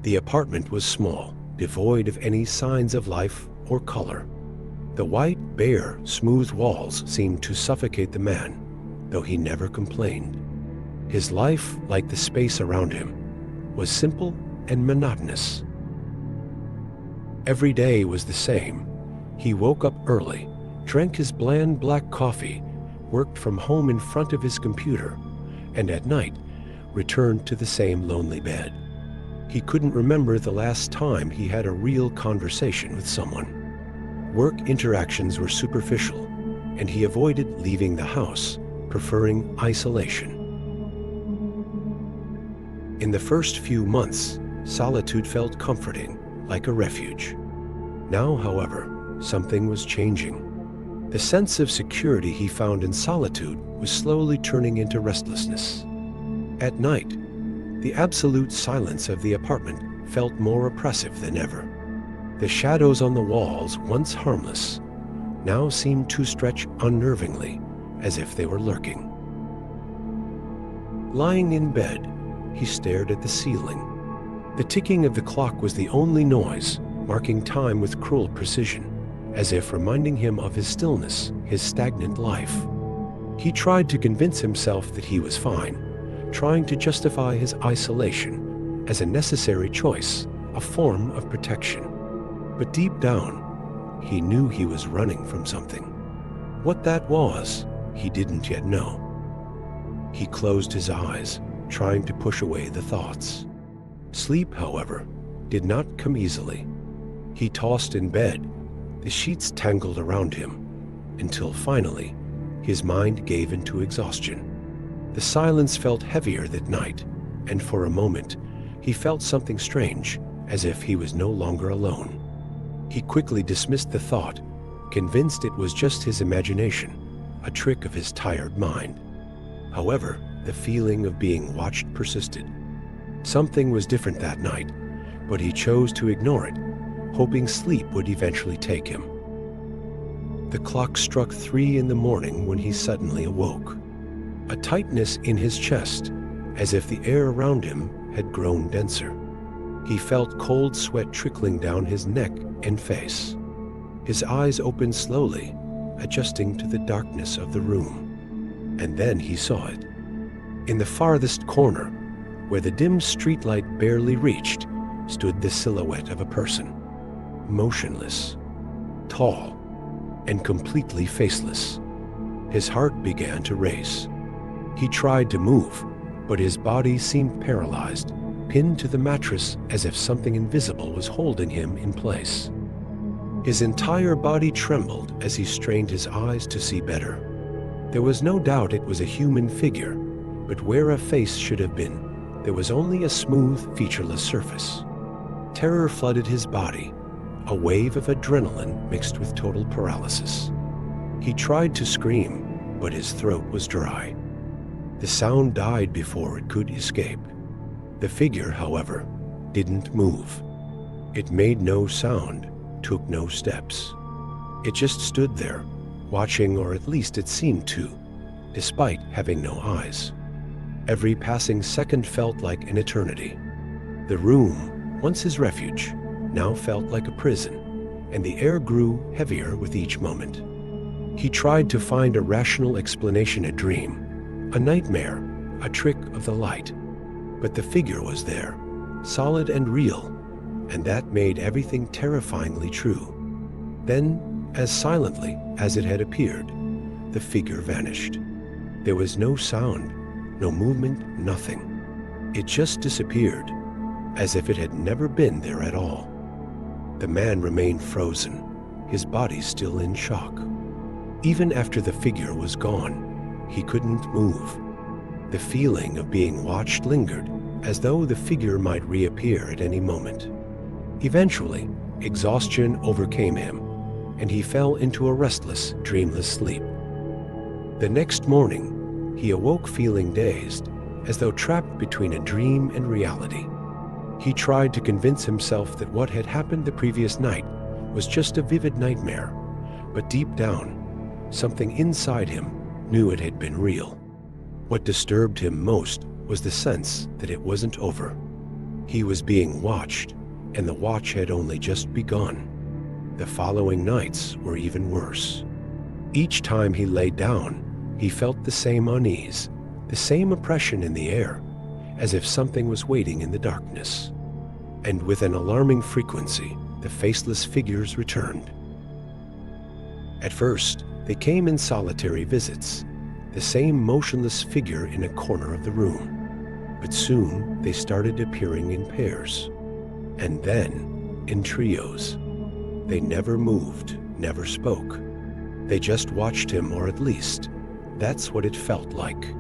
The apartment was small, devoid of any signs of life or color. The white, bare, smooth walls seemed to suffocate the man, though he never complained. His life, like the space around him, was simple and monotonous. Every day was the same. He woke up early, drank his bland black coffee, worked from home in front of his computer, and at night returned to the same lonely bed. He couldn't remember the last time he had a real conversation with someone. Work interactions were superficial, and he avoided leaving the house, preferring isolation. In the first few months, solitude felt comforting, like a refuge. Now, however, something was changing. The sense of security he found in solitude was slowly turning into restlessness. At night, the absolute silence of the apartment felt more oppressive than ever. The shadows on the walls, once harmless, now seemed to stretch unnervingly, as if they were lurking. Lying in bed, he stared at the ceiling. The ticking of the clock was the only noise, marking time with cruel precision, as if reminding him of his stillness, his stagnant life. He tried to convince himself that he was fine, trying to justify his isolation as a necessary choice, a form of protection. But deep down, he knew he was running from something. What that was, he didn't yet know. He closed his eyes, trying to push away the thoughts. Sleep, however, did not come easily. He tossed in bed, the sheets tangled around him, until finally, his mind gave into exhaustion. The silence felt heavier that night, and for a moment, he felt something strange, as if he was no longer alone. He quickly dismissed the thought, convinced it was just his imagination, a trick of his tired mind. However, the feeling of being watched persisted. Something was different that night, but he chose to ignore it, hoping sleep would eventually take him. The clock struck 3 in the morning when he suddenly awoke. A tightness in his chest, as if the air around him had grown denser. He felt cold sweat trickling down his neck and face. His eyes opened slowly, adjusting to the darkness of the room. And then he saw it. In the farthest corner, where the dim streetlight barely reached, stood the silhouette of a person. Motionless, tall, and completely faceless. His heart began to race. He tried to move, but his body seemed paralyzed, pinned to the mattress as if something invisible was holding him in place. His entire body trembled as he strained his eyes to see better. There was no doubt it was a human figure, but where a face should have been, there was only a smooth, featureless surface. Terror flooded his body, a wave of adrenaline mixed with total paralysis. He tried to scream, but his throat was dry. The sound died before it could escape. The figure, however, didn't move. It made no sound, took no steps. It just stood there, watching, or at least it seemed to, despite having no eyes. Every passing second felt like an eternity. The room, once his refuge, now felt like a prison, and the air grew heavier with each moment. He tried to find a rational explanation, a dream, a nightmare, a trick of the light. But the figure was there, solid and real, and that made everything terrifyingly true. Then, as silently as it had appeared, the figure vanished. There was no sound, no movement, nothing. It just disappeared, as if it had never been there at all. The man remained frozen, his body still in shock. Even after the figure was gone, he couldn't move. The feeling of being watched lingered, as though the figure might reappear at any moment. Eventually, exhaustion overcame him, and he fell into a restless, dreamless sleep. The next morning, he awoke feeling dazed, as though trapped between a dream and reality. He tried to convince himself that what had happened the previous night was just a vivid nightmare, but deep down, something inside him knew it had been real. What disturbed him most was the sense that it wasn't over. He was being watched, and the watch had only just begun. The following nights were even worse. Each time he lay down, he felt the same unease, the same oppression in the air, as if something was waiting in the darkness. And with an alarming frequency, the faceless figures returned. At first, they came in solitary visits, the same motionless figure in a corner of the room. But soon they started appearing in pairs, and then in trios. They never moved, never spoke. They just watched him, or at least, that's what it felt like.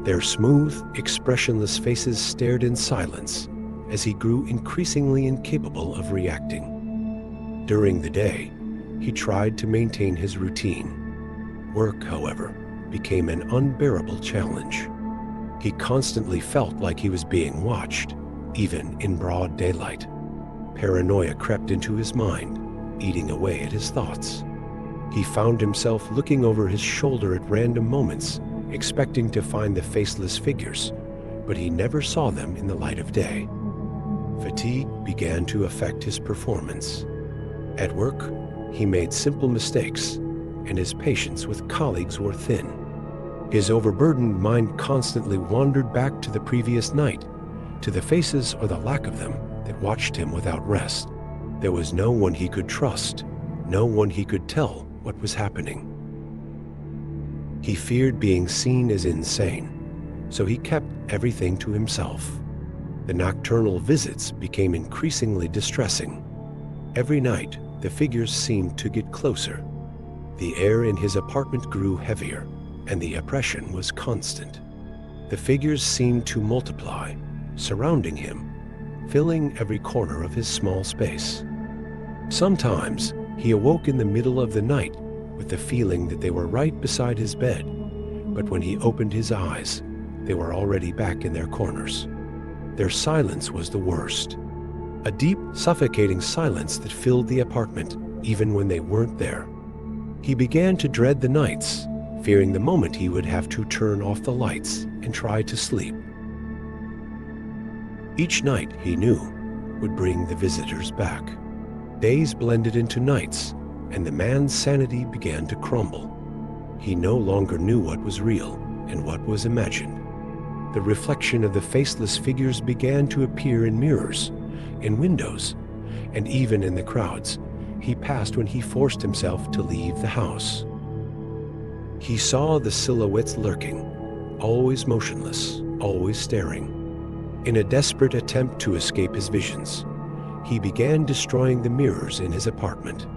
Their smooth, expressionless faces stared in silence as he grew increasingly incapable of reacting. During the day, he tried to maintain his routine. Work, however, became an unbearable challenge. He constantly felt like he was being watched, even in broad daylight. Paranoia crept into his mind, eating away at his thoughts. He found himself looking over his shoulder at random moments, expecting to find the faceless figures, but he never saw them in the light of day. Fatigue began to affect his performance. At work, he made simple mistakes, and his patience with colleagues were thin. His overburdened mind constantly wandered back to the previous night, to the faces or the lack of them that watched him without rest. There was no one he could trust, no one he could tell what was happening. He feared being seen as insane, so he kept everything to himself. The nocturnal visits became increasingly distressing. Every night, the figures seemed to get closer. The air in his apartment grew heavier, and the oppression was constant. The figures seemed to multiply, surrounding him, filling every corner of his small space. Sometimes, he awoke in the middle of the night with the feeling that they were right beside his bed, but when he opened his eyes, they were already back in their corners. Their silence was the worst. A deep, suffocating silence that filled the apartment, even when they weren't there. He began to dread the nights, fearing the moment he would have to turn off the lights and try to sleep. Each night, he knew, would bring the visitors back. Days blended into nights, and the man's sanity began to crumble. He no longer knew what was real and what was imagined. The reflection of the faceless figures began to appear in mirrors, in windows, and even in the crowds he passed when he forced himself to leave the house. He saw the silhouettes lurking, always motionless, always staring. In a desperate attempt to escape his visions, he began destroying the mirrors in his apartment.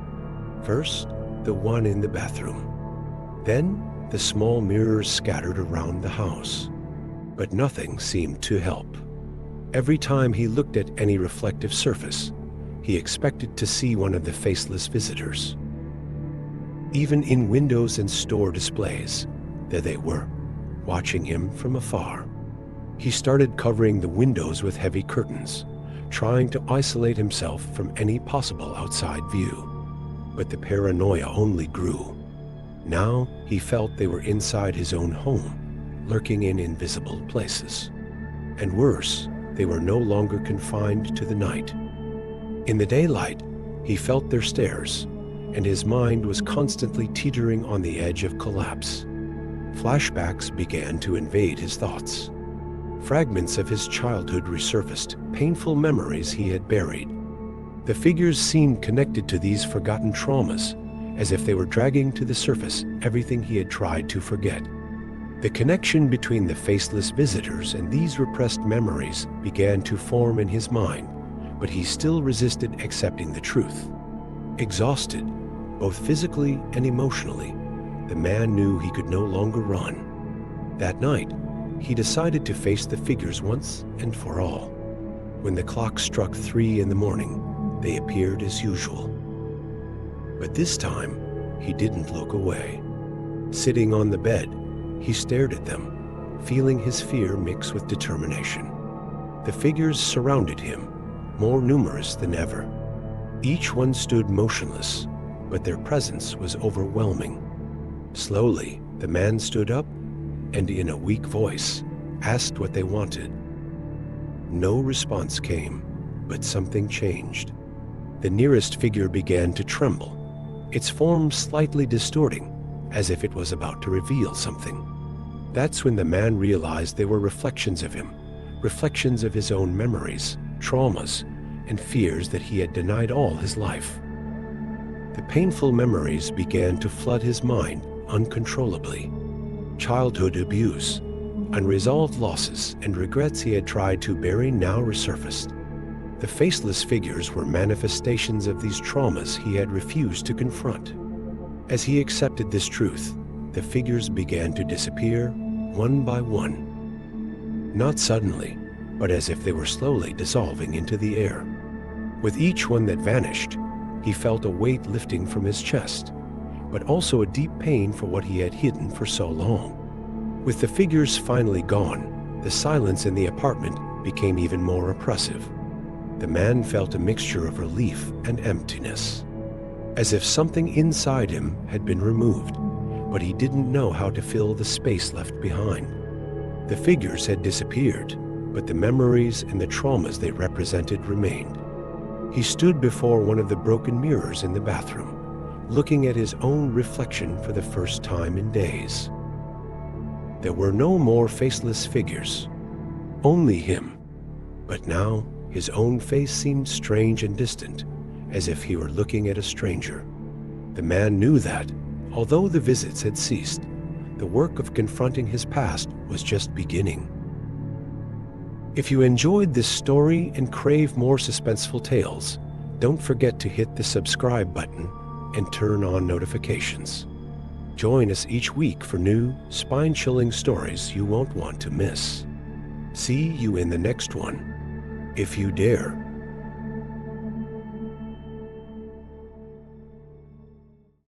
First, the one in the bathroom. Then, the small mirrors scattered around the house. But nothing seemed to help. Every time he looked at any reflective surface, he expected to see one of the faceless visitors. Even in windows and store displays, there they were, watching him from afar. He started covering the windows with heavy curtains, trying to isolate himself from any possible outside view. But the paranoia only grew. Now he felt they were inside his own home, lurking in invisible places. And worse, they were no longer confined to the night. In the daylight, he felt their stares, and his mind was constantly teetering on the edge of collapse. Flashbacks began to invade his thoughts. Fragments of his childhood resurfaced, painful memories he had buried. The figures seemed connected to these forgotten traumas, as if they were dragging to the surface everything he had tried to forget. The connection between the faceless visitors and these repressed memories began to form in his mind, but he still resisted accepting the truth. Exhausted, both physically and emotionally, the man knew he could no longer run. That night, he decided to face the figures once and for all. When the clock struck 3 in the morning, they appeared as usual. But this time, he didn't look away. Sitting on the bed, he stared at them, feeling his fear mix with determination. The figures surrounded him, more numerous than ever. Each one stood motionless, but their presence was overwhelming. Slowly, the man stood up and in a weak voice asked what they wanted. No response came, but something changed. The nearest figure began to tremble, its form slightly distorting, as if it was about to reveal something. That's when the man realized they were reflections of him, reflections of his own memories, traumas, and fears that he had denied all his life. The painful memories began to flood his mind uncontrollably. Childhood abuse, unresolved losses, and regrets he had tried to bury now resurfaced. The faceless figures were manifestations of these traumas he had refused to confront. As he accepted this truth, the figures began to disappear one by one. Not suddenly, but as if they were slowly dissolving into the air. With each one that vanished, he felt a weight lifting from his chest, but also a deep pain for what he had hidden for so long. With the figures finally gone, the silence in the apartment became even more oppressive. The man felt a mixture of relief and emptiness, as if something inside him had been removed, but he didn't know how to fill the space left behind. The figures had disappeared, but the memories and the traumas they represented remained. He stood before one of the broken mirrors in the bathroom, looking at his own reflection for the first time in days. There were no more faceless figures, only him. But now, his own face seemed strange and distant, as if he were looking at a stranger. The man knew that, although the visits had ceased, the work of confronting his past was just beginning. If you enjoyed this story and crave more suspenseful tales, don't forget to hit the subscribe button and turn on notifications. Join us each week for new, spine-chilling stories you won't want to miss. See you in the next one, if you dare.